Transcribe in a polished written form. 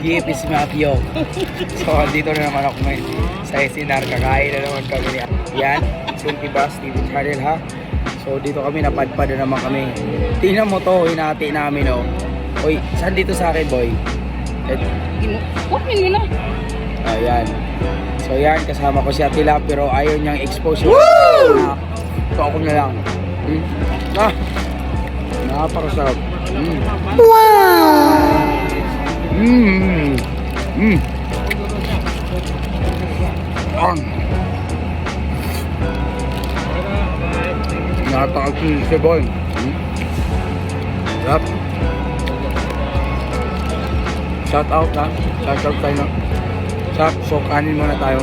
Gipis Mafio. So, dito na naman ako ngayon sa SNR. Kakain na naman kami. Yan, Suntibas TV channel ha. So, dito kami, napadpad na naman kami. Tingnan mo to, hinati namin oh. Uy, saan dito sa akin, boy? Huwag nyo na. Ayan. So, yan, kasama ko si Atila, pero ayaw niyang expose yung... Woo! So, ako na lang. Napakasarap. Wow! Napakasarap si boy. Sarap. Shout out ha. Shout out tayo. Sarap. So, kanin muna tayo.